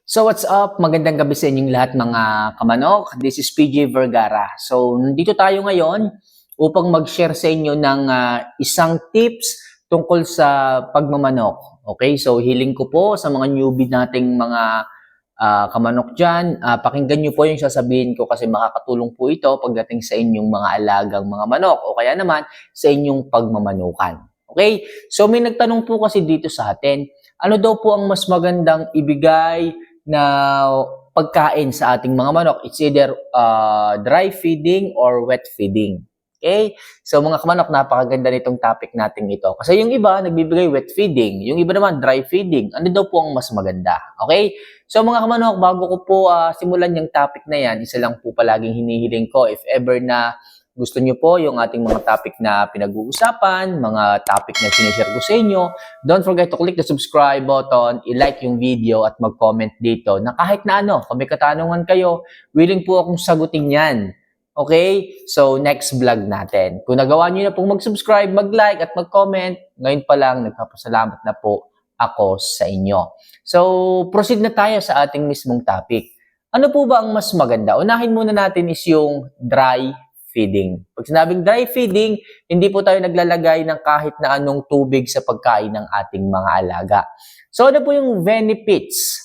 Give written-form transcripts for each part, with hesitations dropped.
So what's up? Magandang gabi sa inyong lahat mga kamanok. This is PJ Vergara. So nandito tayo ngayon upang mag-share sa inyo ng isang tips tungkol sa pagmamanok. Okay? So hiling ko po sa mga newbie nating mga kamanok dyan, pakinggan nyo po yung sasabihin ko kasi makakatulong po ito pagdating sa inyong mga alagang mga manok o kaya naman sa inyong pagmamanukan. Okay? So may nagtanong po kasi dito sa atin, ano daw po ang mas magandang ibigay na pagkain sa ating mga manok? It's either dry feeding or wet feeding. Okay? So mga kamanok, napakaganda nitong topic natin ito. Kasi yung iba, nagbibigay wet feeding. Yung iba naman, dry feeding. Ano daw po ang mas maganda? Okay? So mga kamanok, bago ko po simulan yung topic na yan, isa lang po palaging hinihiling ko. If ever na gusto nyo po yung ating mga topic na pinag-uusapan, mga topic na sinishare ko sa inyo, don't forget to click the subscribe button, i-like yung video at mag-comment dito na kahit na ano, kung may katanungan kayo, willing po akong sagutin yan. Okay? So, next vlog natin. Kung nagawa nyo na pong mag-subscribe, mag-like at mag-comment, ngayon pa lang, nagpapasalamat na po ako sa inyo. So, proceed na tayo sa ating mismong topic. Ano po ba ang mas maganda? Unahin muna natin is yung dry feeding. Pag sinabing dry feeding, hindi po tayo naglalagay ng kahit na anong tubig sa pagkain ng ating mga alaga. So, ano po yung benefits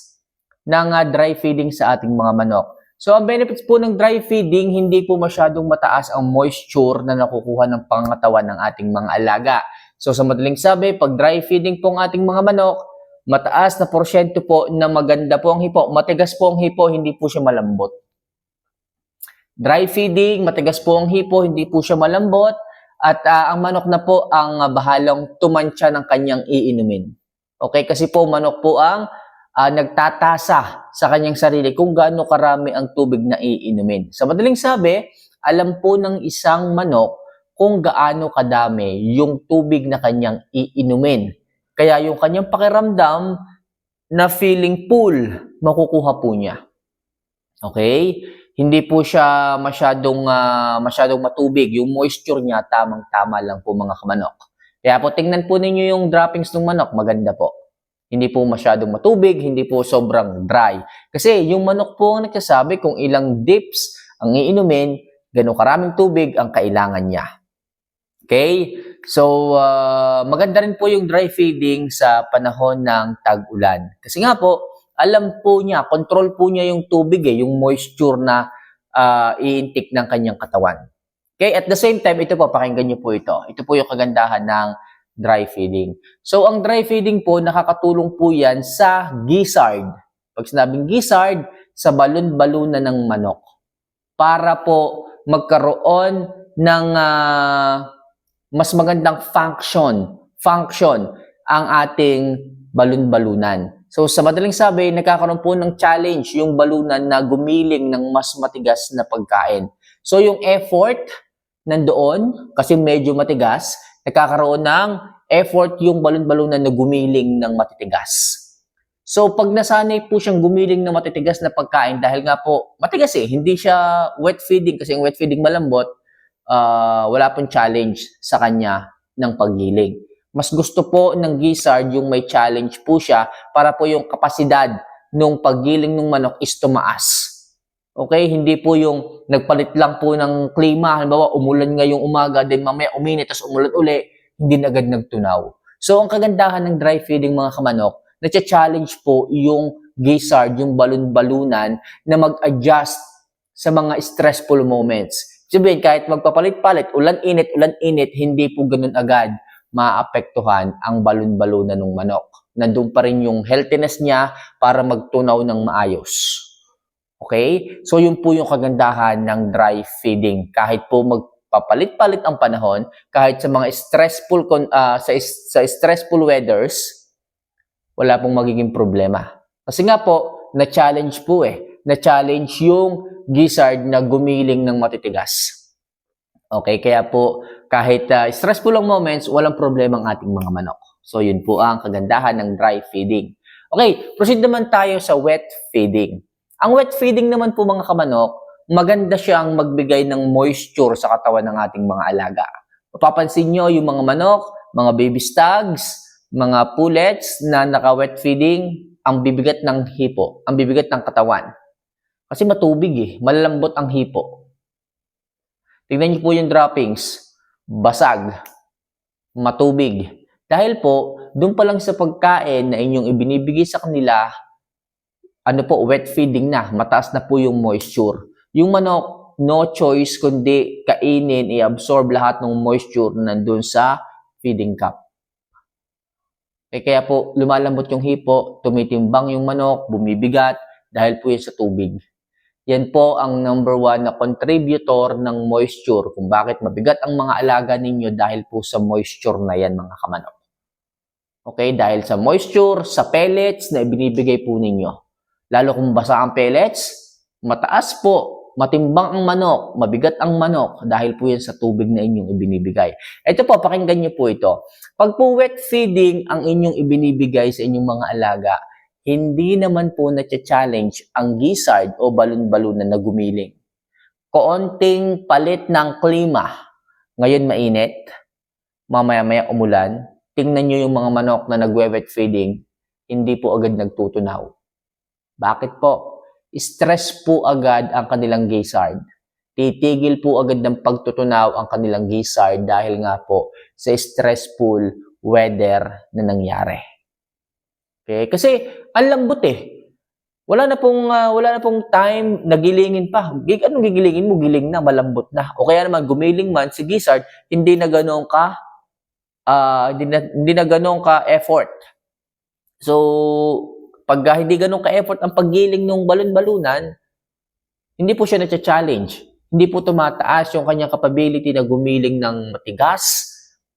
ng dry feeding sa ating mga manok? So, ang benefits po ng dry feeding, hindi po masyadong mataas ang moisture na nakukuha ng pangatawan ng ating mga alaga. So, sa madaling sabi, pag dry feeding po ang ating mga manok, mataas na porsyento po na maganda po ang hipo. Matigas po ang hipo, hindi po siya malambot. Dry feeding, matigas po ang hipo, hindi po siya malambot. At ang manok na po ang bahalang tumansya ng kanyang iinumin. Okay, kasi po manok po ang nagtatasa sa kanyang sarili kung gaano karami ang tubig na iinumin. Sa madaling sabi, alam po ng isang manok kung gaano kadami yung tubig na kanyang iinumin. Kaya yung kanyang pakiramdam na feeling full, makukuha po niya. Okay? Hindi po siya masyadong matubig. Yung moisture niya, tamang-tama lang po mga kamanok. Kaya po tingnan po ninyo yung droppings ng manok, maganda po. Hindi po masyadong matubig, hindi po sobrang dry. Kasi yung manok po ang nagsasabi kung ilang dips ang iinumin, gano'ng karaming tubig ang kailangan niya. Okay? So, maganda rin po yung dry feeding sa panahon ng tag-ulan. Kasi nga po, alam po niya, control po niya yung tubig, yung moisture na iintik ng kanyang katawan. Okay? At the same time, ito po, pakinggan niyo po ito. Ito po yung kagandahan ng dry feeding. So, ang dry feeding po, nakakatulong po yan sa gizzard. Pag sinabing gizzard, sa balon-balunan ng manok. Para po magkaroon ng mas magandang function ang ating balon-balunan. So, sa madaling sabi, nagkakaroon po ng challenge yung balunan na gumiling ng mas matigas na pagkain. So, yung effort nandoon, kasi medyo matigas, nagkakaroon ng effort yung balon-balunan na gumiling ng matitigas. So, pag nasanay po siyang gumiling ng matitigas na pagkain, dahil nga po, matigas hindi siya wet feeding, kasi yung wet feeding malambot, wala pong challenge sa kanya ng paggiling. Mas gusto po ng gizzard yung may challenge po siya para po yung kapasidad ng paggiling ng manok is tumaas. Okay? Hindi po yung nagpalit lang po ng klima. Halimbawa, umulan ngayong umaga, then mamaya uminit, tapos umulan uli, hindi na agad nagtunaw. So, ang kagandahan ng dry feeding mga kamanok, na-challenge po yung gizzard, yung balon-balunan na mag-adjust sa mga stressful moments. Sabihin, kahit magpapalit-palit, ulan-init, hindi po ganun agad maapektuhan ang balon-balunan ng manok. Nandun pa rin yung healthiness niya para magtunaw ng maayos. Okay? So, yun po yung kagandahan ng dry feeding. Kahit po magpapalit-palit ang panahon, kahit sa mga sa stressful weathers, wala pong magiging problema. Kasi nga po, na-challenge po na-challenge yung gizzard na gumiling ng matitigas. Okay, kaya po kahit stressful ang moments, walang problema ang ating mga manok. So yun po ang kagandahan ng dry feeding. Okay, proceed naman tayo sa wet feeding. Ang wet feeding naman po mga kamanok, maganda siyang magbigay ng moisture sa katawan ng ating mga alaga. Mapapansin nyo yung mga manok, mga baby stags, mga pullets na naka-wet feeding, ang bibigat ng hipo, ang bibigat ng katawan. Kasi matubig eh, malalambot ang hipo. Tingnan niyo po yung droppings, basag, matubig. Dahil po, doon pa lang sa pagkain na inyong ibinibigay sa kanila, ano po, wet feeding na, mataas na po yung moisture. Yung manok, no choice kundi kainin, i-absorb lahat ng moisture na nandun sa feeding cup. Kaya po, lumalambot yung hipo, tumitimbang yung manok, bumibigat, dahil po yun sa tubig. Yan po ang number 1 na contributor ng moisture kung bakit mabigat ang mga alaga ninyo dahil po sa moisture na yan mga kamanok. Okay, dahil sa moisture, sa pellets na ibinibigay po ninyo. Lalo kung basa ang pellets, mataas po, matimbang ang manok, mabigat ang manok dahil po yan sa tubig na inyong ibinibigay. Ito po, pakinggan niyo po ito. Pag po wet feeding ang inyong ibinibigay sa inyong mga alaga, hindi naman po na-challenge ang gizzard o balon-balunan na gumiling. Koonting palit ng klima. Ngayon mainit, mamaya-maya umulan, tingnan nyo yung mga manok na nagwe-wet feeding, hindi po agad nagtutunaw. Bakit po? Stress po agad ang kanilang gizzard. Titigil po agad ng pagtutunaw ang kanilang gizzard dahil nga po sa stressful weather na nangyari. Okay? Kasi ang lambot eh. Wala na pong time na gilingin pa. Anong gigilingin mo? Giling na, malambot na. O kaya naman gumiling man si gizzard, hindi na ganoon ka effort. So, pag hindi ganun ka-effort ang paggiling ng balon-balunan, hindi po siya na-challenge. Hindi po tumataas yung kanyang capability na gumiling ng matigas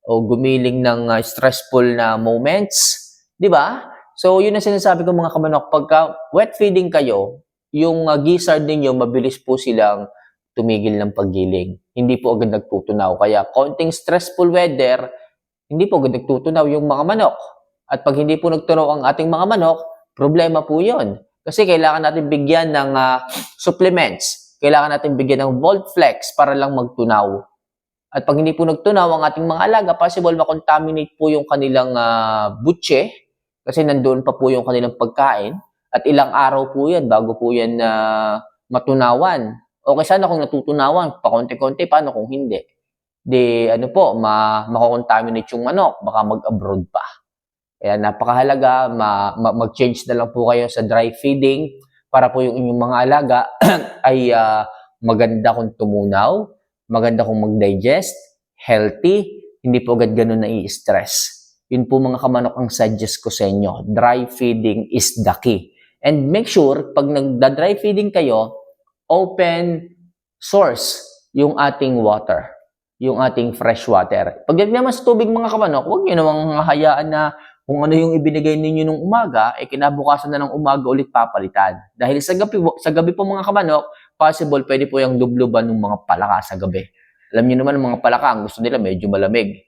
o gumiling ng stressful na moments. Di ba? So, yun ang sinasabi ko mga kamanok. Pagka wet feeding kayo, yung gizzard ninyo, mabilis po silang tumigil ng paggiling. Hindi po agad nagtutunaw. Kaya, konting stressful weather, hindi po agad nagtutunaw yung mga manok. At pag hindi po nagtunaw ang ating mga manok, problema po yun. Kasi kailangan natin bigyan ng supplements. Kailangan natin bigyan ng Voltflex para lang magtunaw. At pag hindi po nagtunaw ang ating mga alaga, possible makontaminate po yung kanilang butche kasi nandoon pa po yung kanilang pagkain. At ilang araw po yan bago po yan matunawan. Okay, sana kung natutunawan, pakonti-konti, paano kung hindi? Di, makakontaminate yung manok, baka mag-abroad pa. Kaya napakahalaga, mag-change na lang po kayo sa dry feeding para po yung inyong mga alaga ay maganda kung tumunaw, maganda kung mag-digest, healthy, hindi po agad ganun na i-stress. Yun po mga kamanok ang suggest ko sa inyo. Dry feeding is the key. And make sure, pag nagda-dry feeding kayo, open source yung ating water, yung ating fresh water. Pag naman sa tubig mga kamanok, huwag nyo namang hayaan na kung ano yung ibinigay ninyo nung umaga, kinabukasan na ng umaga ulit papalitan. Dahil sa gabi po mga kamanok, possible pwede po yung lubluban ng mga palaka sa gabi. Alam niyo naman, mga palaka, ang gusto nila medyo malamig.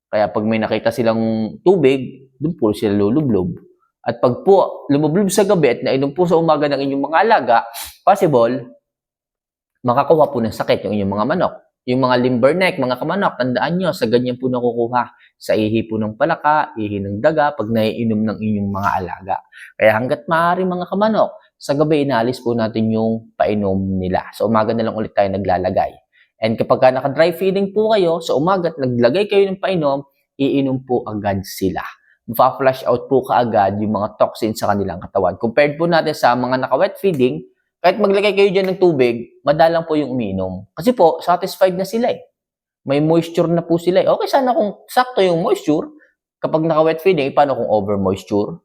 Kaya pag may nakita silang tubig, doon po sila lulublob. At pag po lumublob sa gabi at nainom po sa umaga ng inyong mga alaga, possible, makakuha po ng sakit yung inyong mga manok. Yung mga limberneck, mga kamanok, tandaan nyo, sa ganyan po nakukuha. Sa ihi po ng palaka, ihi ng daga, pag naiinom ng inyong mga alaga. Kaya hanggat maaari mga kamanok, sa gabi inaalis po natin yung painom nila. Sa umaga na lang ulit tayo naglalagay. And kapag naka-dry feeding po kayo, sa umaga at naglagay kayo ng painom, iinom po agad sila. Mafa-flush out po kaagad yung mga toxins sa kanilang katawan. Compared po natin sa mga naka-wet feeding, kahit maglagay kayo dyan ng tubig, madalang po yung uminom. Kasi po, satisfied na sila eh. May moisture na po sila eh. Okay, sana kung sakto yung moisture, kapag naka-wet feeding, paano kung over-moisture?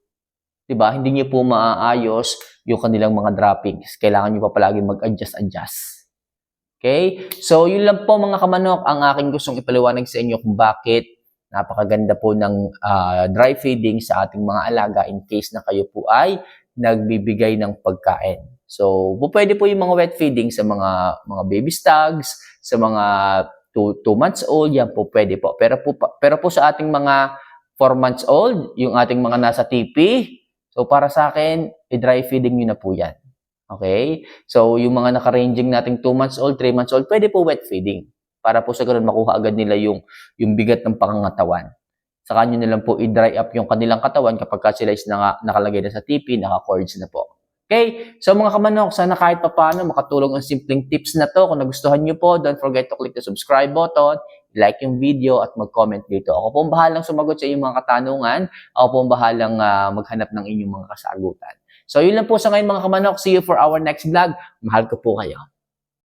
Diba? Hindi niyo po maaayos yung kanilang mga droppings. Kailangan niyo pa palagi mag-adjust. Okay? So, yun lang po mga kamanok ang aking gustong ipaliwanag sa inyo kung bakit napakaganda po ng dry feeding sa ating mga alaga in case na kayo po ay nagbibigay ng pagkain. So, pwede po yung mga wet feeding sa mga baby stags, sa mga 2 months old, yan po pwede po. Pero po sa ating mga 4 months old, yung ating mga nasa TP, so para sa akin, i-dry feeding nyo na po yan. Okay? So, yung mga naka-ranging nating 2 months old, 3 months old, pwede po wet feeding. Para po sa ganun makuha agad nila yung bigat ng pangangatawan. Saka nyo na lang po i-dry up yung kanilang katawan kapag ka sila is nakalagay na sa TP, naka-cords na po. Okay? So mga kamanok, sana kahit papaano makatulong ang simpleng tips na to. Kung nagustuhan nyo po, don't forget to click the subscribe button, like yung video at mag-comment dito. Ako po ang bahalang sumagot sa inyong mga katanungan. Ako po ang bahalang maghanap ng inyong mga kasagutan. So yun lang po sa ngayon mga kamanok. See you for our next vlog. Mahal ko po kayo.